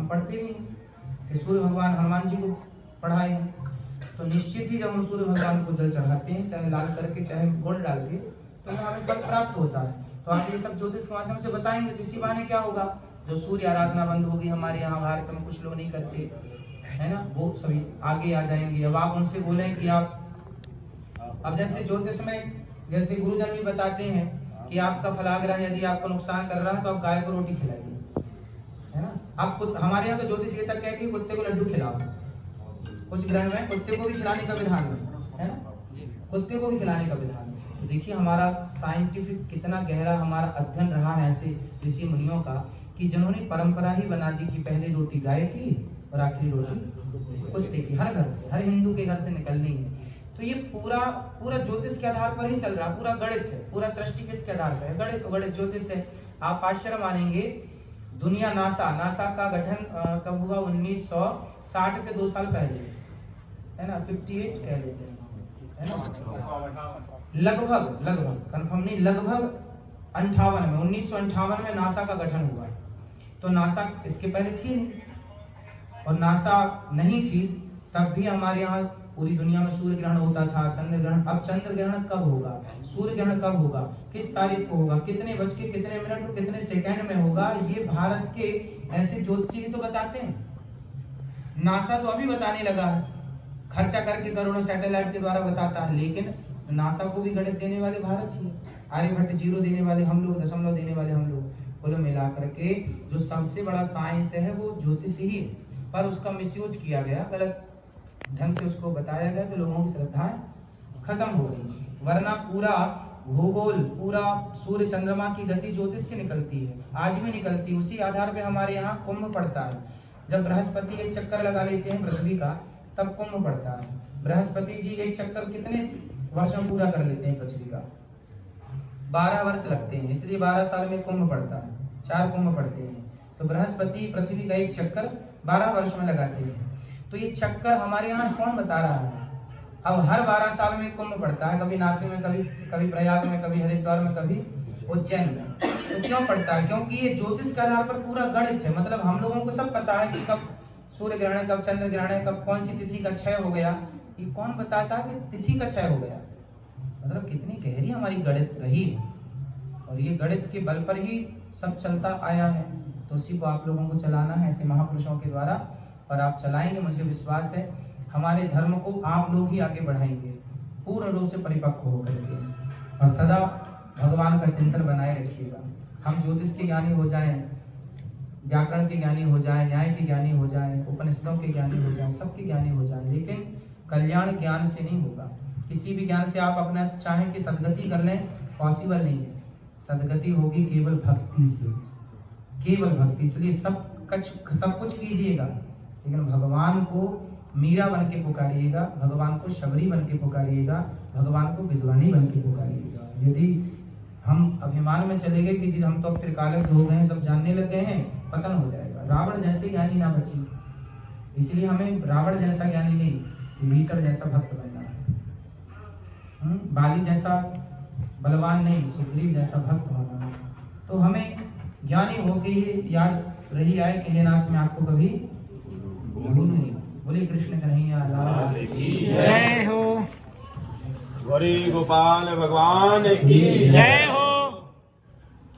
पढ़ते भी हैं कि सूर्य भगवान हनुमान जी को पढ़ाए हैं, तो निश्चित ही जब हम सूर्य भगवान को जल चढ़ाते हैं, चाहे लाल करके चाहे गोल्ड डाल के, तो हमें फल प्राप्त होता है। तो आप ये सब ज्योतिष के माध्यम से बताएंगे तो इसी बहाने क्या होगा, जो सूर्य आराधना बंद होगी हमारे यहाँ भारत में, कुछ लोग नहीं करते है ना, वो सभी आगे आ जाएंगे। अब आप उनसे बोलें कि आप, अब जैसे ज्योतिष में जैसे गुरुजन भी बताते हैं कि आपका फलाग्रह यदि आपको नुकसान कर रहा है तो आप गाय को रोटी खिलाइए, है ना। आप हमारे यहाँ तो ज्योतिष ये तक कहती है कुत्ते को लड्डू खिलाओ, कुछ ग्रह में कुत्ते को भी खिलाने का विधान है ना, कुत्ते को भी खिलाने का विधान है। तो देखिए हमारा साइंटिफिक कितना गहरा हमारा अध्ययन रहा है ऐसे ऋषि मुनियों का, कि जिन्होंने परंपरा ही बना दी कि पहली रोटी गाय की और आखिरी रोटी कुत्ते की, हर घर से, हर हिंदू के घर से निकलनी है। तो ये पूरा ज्योतिष के आधार पर ही चल रहा, पूरा गणित है, पूरा सृष्टि किसके आधार पर है, गणित, तो गणित ज्योतिष है। आप आश्चर्य मानेंगे, दुनिया नासा का गठन कब हुआ, 1960 के 2 साल पहले, है ना, 58 कह लेते हैं, है ना, लगभग कंफर्म नहीं, लगभग 58 में, 1958 में नासा का गठन हुआ। तो नासा इसके पहले थी नहीं, और नासा नहीं थी तब भी हमारे यहाँ पूरी दुनिया में सूर्य ग्रहण होता था, चंद्र ग्रहण। अब चंद्र ग्रहण कब होगा, सूर्य ग्रहण कब होगा, किस तारीख को होगा, कितने बज के कितने मिनट और कितने सेकंड में होगा, ये भारत के ऐसे ज्योतिषी ही तो बताते हैं। नासा तो अभी बताने लगा है, खर्चा करके करोड़ों सैटेलाइट के द्वारा बताता है, लेकिन नासा को भी गणित देने वाले भारत ही, आर्यभट्ट 0 देने वाले हम लोग, दशमलव देने वाले हम लोग, कुल मिलाकर के जो सबसे बड़ा साइंस है वो ज्योतिष ही है। पर उसका मिसयूज किया गया, गलत ढंग से उसको बताया गया, तो लोगों की श्रद्धाएं खत्म हो गई। वरना पूरा भूगोल, पूरा सूर्य चंद्रमा की गति ज्योतिष से निकलती है, आज भी निकलती है। उसी आधार पे हमारे यहाँ कुंभ पड़ता है। जब बृहस्पति एक चक्कर लगा लेते हैं पृथ्वी का, तब कुंभ पड़ता है। बृहस्पति जी एक चक्कर कितने वर्ष में पूरा कर लेते हैं पृथ्वी का, 12 वर्ष लगते हैं, इसलिए 12 साल में कुंभ पड़ता है, 4 कुंभ पड़ते हैं। तो बृहस्पति पृथ्वी का एक चक्कर 12 वर्ष में लगाते हैं। तो ये चक्कर हमारे यहाँ कौन बता रहा है। अब हर 12 साल में कुंभ पड़ता है, कभी नासिक में, कभी प्रयाग में, कभी हरिद्वार में, कभी उज्जैन में। तो क्यों पड़ता है, क्योंकि ये ज्योतिष के आधार पर पूरा गणित है। मतलब हम लोगों को सब पता है कि कब सूर्य ग्रहण है, कब चंद्र ग्रहण है, कब कौन सी तिथि का क्षय हो गया। ये कौन बताता है कि तिथि का क्षय हो गया। मतलब कितनी गहरी हमारी गणित रही, और ये गणित के बल पर ही सब चलता आया है। तो उसी को आप लोगों को चलाना है ऐसे महापुरुषों के द्वारा, और आप चलाएंगे, मुझे विश्वास है। हमारे धर्म को आप लोग ही आगे बढ़ाएंगे, पूर्ण रूप से परिपक्व होकर के, और सदा भगवान का चिंतन बनाए रखिएगा। हम ज्योतिष के ज्ञानी हो जाएं, व्याकरण के ज्ञानी हो जाएं, न्याय के ज्ञानी हो जाएं, उपनिषदों के ज्ञानी हो जाएं, सबके ज्ञानी हो जाएं, लेकिन कल्याण ज्ञान से नहीं होगा। किसी भी ज्ञान से आप अपना चाहें कि सदगति कर लें, पॉसिबल नहीं है। सदगति होगी केवल भक्ति से, केवल भक्ति। इसलिए सब कुछ कीजिएगा, लेकिन भगवान को मीरा बन के पुकारिएगा, भगवान को शबरी बन के पुकारिएगा, भगवान को विद्वानी बन के पुकारिएगा। यदि हम अभिमान में चले गए कि जी हम तो त्रिकालज्ञ हो गए हैं, सब जानने लग गए हैं, पतन हो जाएगा। रावण जैसे ज्ञानी ना बची, इसलिए हमें रावण जैसा ज्ञानी नहीं, विभीषण जैसा भक्त बनना है। बाली जैसा बलवान नहीं, सुग्रीव जैसा भक्त होना है। तो हमें ज्ञानी होके ये याद रही आए कि हे नाथ मैं आपको कभी भूलूं नहीं। बोले कृष्ण कन्हैया लाल की जय हो। गौरी गोपाल भगवान की जय हो।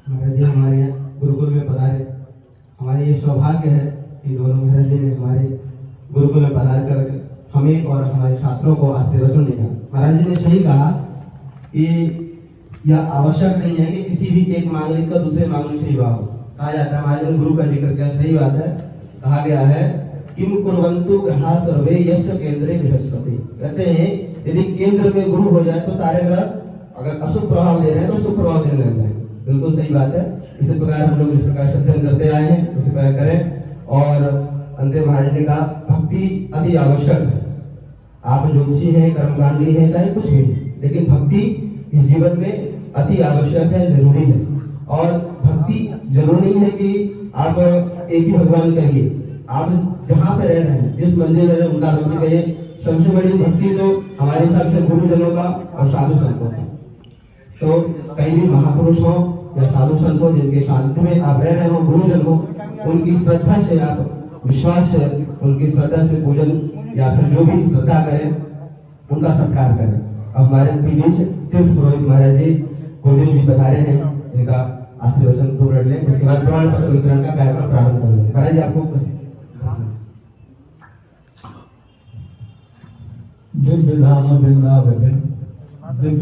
महाराज जी हमारे यहाँ गुरुकुल में पधारे, हमारे ये सौभाग्य है कि दोनों महाराज जी ने हमारे गुरुकुल में पधार कर हमें और हमारे छात्रों को आशीर्वचन दिया। महाराज जी ने सही कहा कि यह आवश्यक नहीं है कि किसी भी एक मांगलिक का दूसरे मांगलिक से विवाह हो। कहा जाता है, महाराज ने गुरु का जिक्र किया, सही बात है। कहा गया है किम कुर्वन्तु ग्रहा सर्वे यस्य केंद्रे बृहस्पति। कहते हैं यदि केंद्र में गुरु हो जाए तो सारे ग्रह अगर अशुभ प्रभाव दे रहे हैं तो शुभ प्रभाव देने लग जाएंगे। बिल्कुल सही बात है। इसी प्रकार हम लोग इस प्रकार से अध्ययन करते आए हैं, उसी प्रकार करें। और अंतिम महाराज ने कहा भक्ति अति आवश्यक है। आप ज्योतिषी हैं, कर्मकांडी हैं, चाहे कुछ भी, लेकिन भक्ति इस जीवन में अति आवश्यक है, जरूरी है। और भक्ति जरूरी है कि आप एक ही भगवान कहिए, आप जहाँ पे रह रहे हैं, जिस मंदिर में उनका भक्ति कहिए। सबसे बड़ी भक्ति तो हमारे हिसाब से गुरुजनों का और साधु संतों का। तो कहीं भी महापुरुष हो या साधु संत हो, जिनके सानिध्य में आप रह रहे हो, गुरुजन हो, उनकी श्रद्धा से आप विश्वास से उनकी श्रद्धा से पूजन या फिर जो भी श्रद्धा करें उनका सत्कार करें। अब हमारे बीच तीर्थ पुरोहित महाराज जी गोविंद जी बता रहे हैं, इनका आशीर्वचन 2 मिनट लें, उसके बाद प्रमाण पत्र वितरण का कार्यक्रम प्रारंभ करेंगे। महाराज जी आपको दिन विधान बिंदा विभिन्न